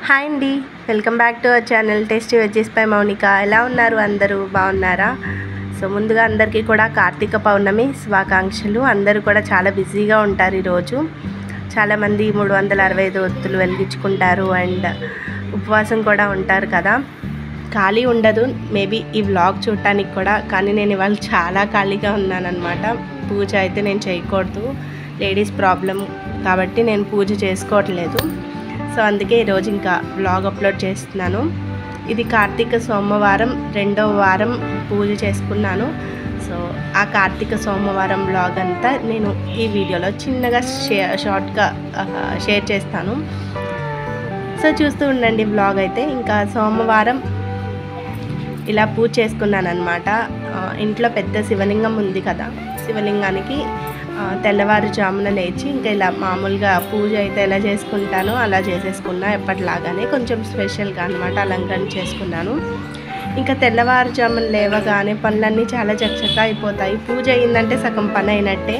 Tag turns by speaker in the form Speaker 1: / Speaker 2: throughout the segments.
Speaker 1: Hi అండి, welcome back to our channel tasty veggies by Mounika. ఎలా ఉన్నారు? అందరూ బాగున్నారా? సో ముందుగా అందరికీ కూడా కార్తీక పౌర్ణమి శుభాకాంక్షలు. అందరూ కూడా చాలా బిజీగా ఉంటారు ఈరోజు. చాలామంది 365 ఒత్తులు వెలిగించుకుంటారు అండ్ ఉపవాసం కూడా ఉంటారు కదా. ఖాళీ ఉండదు మేబీ ఈ వ్లాగ్ చూడటానికి కూడా, కానీ నేను ఇవాళ చాలా ఖాళీగా ఉన్నానన్నమాట. పూజ అయితే నేను చేయకూడదు, లేడీస్ ప్రాబ్లం కాబట్టి నేను పూజ చేసుకోవట్లేదు. సో అందుకే ఈరోజు ఇంకా వ్లాగ్ అప్లోడ్ చేస్తున్నాను. ఇది కార్తీక సోమవారం 2వ వారం పూజ చేసుకున్నాను. సో ఆ కార్తీక సోమవారం వ్లాగ్ అంతా నేను ఈ వీడియోలో చిన్నగా షార్ట్గా షేర్ చేస్తాను. సో చూస్తూ ఉండండి వ్లాగ్. అయితే ఇంకా సోమవారం ఇలా పూజ చేసుకున్నాను అనమాట. ఇంట్లో పెద్ద శివలింగం ఉంది కదా, శివలింగానికి తెల్లవారుజామున లేచి ఇంకా ఇలా మామూలుగా పూజ అయితే ఎలా చేసుకుంటానో అలా చేసేసుకున్నా, ఎప్పటిలాగానే కొంచెం స్పెషల్గా అనమాట అలంకరణ చేసుకున్నాను. ఇంకా తెల్లవారుజామున లేవగానే పనులన్నీ చాలా చక్కగా అయిపోతాయి. పూజ అయిందంటే సగం పని అయినట్టే.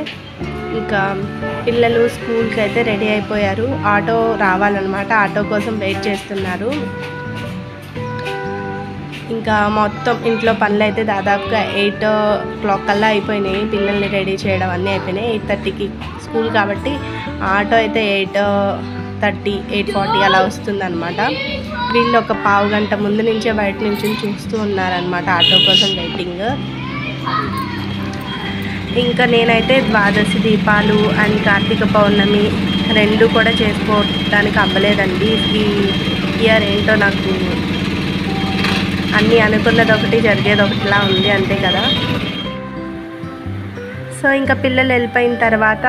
Speaker 1: ఇంకా పిల్లలు స్కూల్కి అయితే రెడీ అయిపోయారు. ఆటో రావాలన్నమాట, ఆటో కోసం వెయిట్ చేస్తున్నారు. ఇంకా మొత్తం ఇంట్లో పనులు అయితే దాదాపుగా 8 o'clock కల్లా అయిపోయినాయి. పిల్లల్ని రెడీ చేయడం అన్నీ అయిపోయినాయి. 8:30కి స్కూల్ కాబట్టి ఆటో అయితే 8:30, 8:40 అలా వస్తుందన్నమాట. వీళ్ళు ఒక పావు గంట ముందు నుంచే బయట నుంచి చూస్తూ ఉన్నారనమాట ఆటో కోసం వెయిటింగ్. ఇంకా నేనైతే ద్వాదశి దీపాలు అండ్ కార్తీక పౌర్ణమి 2 కూడా చేసుకోవడానికి అవ్వలేదండి. ఈ ఇయర్ ఏంటో నాకు అన్నీ అనుకున్నది ఒకటి, జరిగేది ఒకటిలా ఉంది, అంతే కదా. సో ఇంకా పిల్లలు వెళ్ళిపోయిన తర్వాత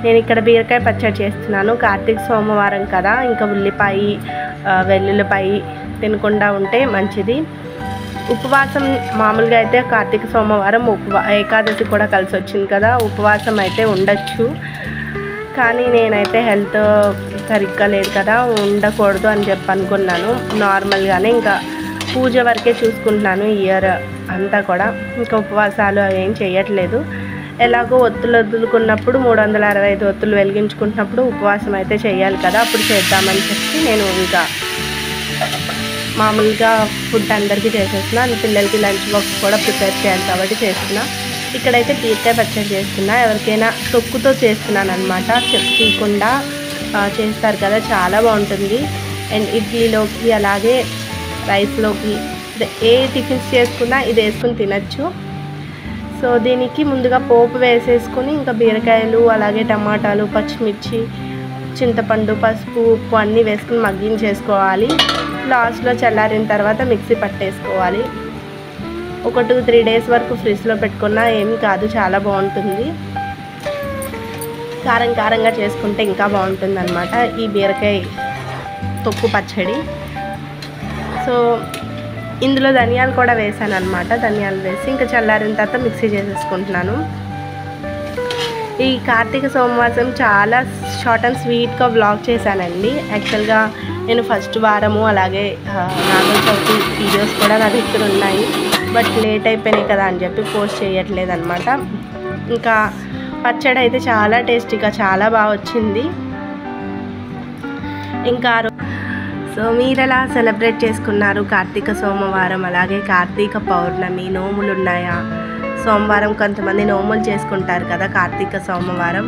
Speaker 1: నేను ఇక్కడ బీరకాయ పచ్చడి చేస్తున్నాను. కార్తీక సోమవారం కదా, ఇంకా ఉల్లిపాయ వెల్లుల్లిపాయ తినకుండా ఉంటే మంచిది. ఉపవాసం మామూలుగా అయితే కార్తీక సోమవారం ఏకాదశి కూడా కలిసి వచ్చింది కదా, ఉపవాసం అయితే ఉండొచ్చు. కానీ నేనైతే హెల్త్ సరిగ్గా లేదు కదా, ఉండకూడదు అని చెప్పి అనుకున్నాను. నార్మల్గానే ఇంకా పూజ వరకే చూసుకుంటున్నాను ఇయర్ అంతా కూడా. ఇంకా ఉపవాసాలు అవేం చేయట్లేదు. ఎలాగో ఒత్తులు వదులుకున్నప్పుడు 365 ఒత్తులు వెలిగించుకుంటున్నప్పుడు ఉపవాసం అయితే చేయాలి కదా, అప్పుడు చేద్దామని చెప్పి నేను ఇంకా మామూలుగా ఫుడ్ అందరికీ చేసేస్తున్నా. పిల్లలకి లంచ్ బాక్స్ కూడా ప్రిపేర్ చేయాలి కాబట్టి చేస్తున్నా. ఇక్కడైతే బీరకాయ పచ్చడి చేస్తున్నా. ఎవరికైనా తొక్కుతో చేస్తున్నాను అనమాట, తీయకుండా చేస్తారు కదా, చాలా బాగుంటుంది. అండ్ ఇడ్లీలోకి అలాగే రైస్లోకి ఏ టిఫిన్స్ చేసుకున్నా ఇది వేసుకుని తినచ్చు. సో దీనికి ముందుగా పోపు వేసేసుకుని ఇంకా బీరకాయలు అలాగే టమాటాలు, పచ్చిమిర్చి, చింతపండు, పసుపు, ఉప్పు అన్నీ వేసుకుని మగ్గించేసుకోవాలి. లాస్ట్లో చల్లారిన తర్వాత మిక్సీ పట్టేసుకోవాలి. ఒక 2-3 days వరకు ఫ్రిడ్జ్లో పెట్టుకున్నా ఏమి కాదు, చాలా బాగుంటుంది. కారం కారంగా చేసుకుంటే ఇంకా బాగుంటుంది అనమాట ఈ బీరకాయ తొక్కు పచ్చడి. సో ఇందులో ధనియాలు కూడా వేసాను అనమాట. ధనియాలు వేసి ఇంకా చల్లారిన తర్వాత మిక్సీ చేసేసుకుంటున్నాను. ఈ కార్తీక సోమవారం చాలా షార్ట్ అండ్ స్వీట్గా వ్లాగ్ చేశానండి. యాక్చువల్గా నేను ఫస్ట్ వారము అలాగే నాగుల చవితి వీడియోస్ కూడా నా దగ్గర ఉన్నాయి, బట్ లేట్ అయిపోయినాయి కదా అని చెప్పి పోస్ట్ చేయట్లేదు అనమాట. ఇంకా పచ్చడి అయితే చాలా టేస్టీగా చాలా బాగా వచ్చింది. ఇంకా సో మీరు ఎలా సెలబ్రేట్ చేసుకున్నారు కార్తీక సోమవారం అలాగే కార్తీక పౌర్ణమి? నోములు ఉన్నాయా? సోమవారం కొంతమంది నోములు చేసుకుంటారు కదా, కార్తీక సోమవారం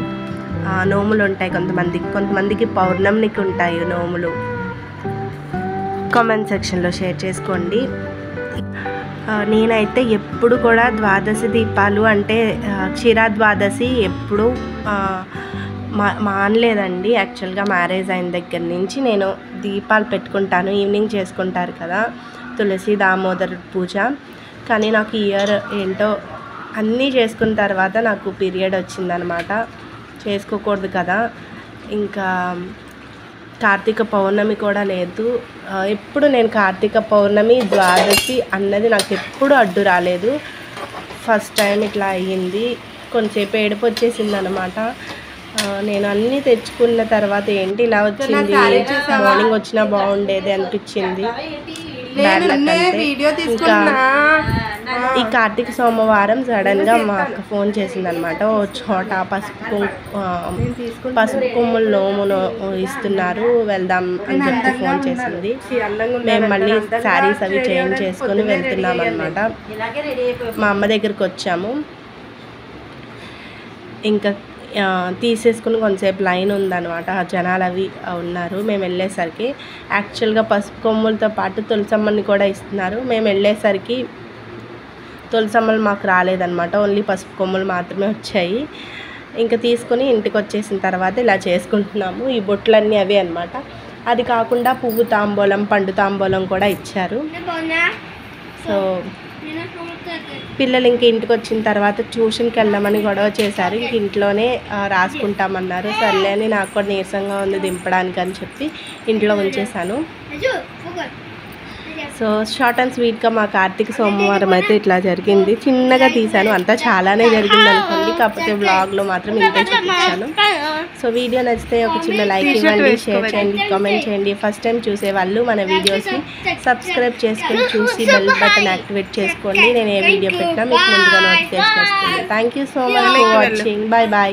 Speaker 1: నోములు ఉంటాయి కొంతమందికి పౌర్ణమికి ఉంటాయి నోములు. కామెంట్ సెక్షన్లో షేర్ చేసుకోండి. నేనైతే ఎప్పుడు కూడా ద్వాదశి దీపాలు అంటే క్షీరాద్వాదశి ఎప్పుడు మానలేదండి. యాక్చువల్గా మ్యారేజ్ అయిన దగ్గర నుంచి నేను దీపాలు పెట్టుకుంటాను. ఈవినింగ్ చేసుకుంటారు కదా తులసి దామోదర్ పూజ. కానీ నాకు ఇయర్ ఏంటో అన్నీ చేసుకున్న తర్వాత నాకు పీరియడ్ వచ్చిందనమాట, చేసుకోకూడదు కదా. ఇంకా కార్తీక పౌర్ణమి కూడా లేదు. ఎప్పుడు నేను కార్తీక పౌర్ణమి ద్వాదశి అన్నది నాకు ఎప్పుడు అడ్డు రాలేదు. ఫస్ట్ టైం ఇట్లా అయ్యింది. కొంచెంసేపు ఏడుపు వచ్చేసింది అనమాట. నేను అన్నీ తెచ్చుకున్న తర్వాత ఏంటి ఇలా వచ్చింది, మార్నింగ్ వచ్చినా బాగుండేది అనిపించింది. ఇంకా ఈ కార్తీక సోమవారం సడన్గా మా అక్క ఫోన్ చేసిందనమాట. ఓ చోట పసుపు కొమ్ములు నోమును ఇస్తున్నారు, వెళ్దాం అని చెప్పి ఫోన్ చేసింది. మేము మళ్ళీ శారీస్ అవి చేంజ్ చేసుకొని వెళ్తున్నాం అనమాట. మా అమ్మ దగ్గరికి వచ్చాము. ఇంకా తీసేసుకుని కొంతసేపు లైన్ ఉందన్నమాట, జనాలు అవి ఉన్నారు. మేము వెళ్ళేసరికి యాక్చువల్గా పసుపు కొమ్ములతో పాటు తులసమ్మని కూడా ఇస్తున్నారు. మేము వెళ్ళేసరికి తులసమ్మలు మాకు రాలేదన్నమాట, ఓన్లీ పసుపు కొమ్ములు మాత్రమే వచ్చాయి. ఇంకా తీసుకుని ఇంటికి వచ్చేసిన తర్వాత ఇలా చేసుకుంటున్నాము. ఈ బొట్లన్నీ అవే అనమాట. అది కాకుండా పువ్వు తాంబూలం, పండు తాంబూలం కూడా ఇచ్చారు. సో పిల్లలు ఇంక ఇంటికి వచ్చిన తర్వాత ట్యూషన్కి వెళ్దామని గొడవ చేశారు. ఇంక ఇంట్లోనే రాసుకుంటామన్నారు. సర్లే అని నాకు కూడా నీరసంగా ఉంది దింపడానికి అని చెప్పి ఇంట్లో ఉంచేసాను. సో షార్ట్ అండ్ స్వీట్గా మా కార్తీక సోమవారం అయితే ఇట్లా జరిగింది. చిన్నగా తీశాను, అంతా చాలానే జరిగింది అనుకోండి, కాకపోతే వ్లాగ్లో మాత్రం ఇంతే చూపించాను. సో వీడియో నచ్చితే ఒక చిన్న లైక్ ఇవ్వండి, షేర్ చేయండి, కామెంట్ చేయండి. ఫస్ట్ టైం చూసేవాళ్ళు మన వీడియోస్ని సబ్స్క్రైబ్ చేసుకుని చూసి బెల్ బటన్ యాక్టివేట్ చేసుకోండి. నేను ఏ వీడియో పెట్టినా మీకు ముందుగా నోటిఫికేషన్ వస్తుంది. Thank you so much for watching. Bye bye.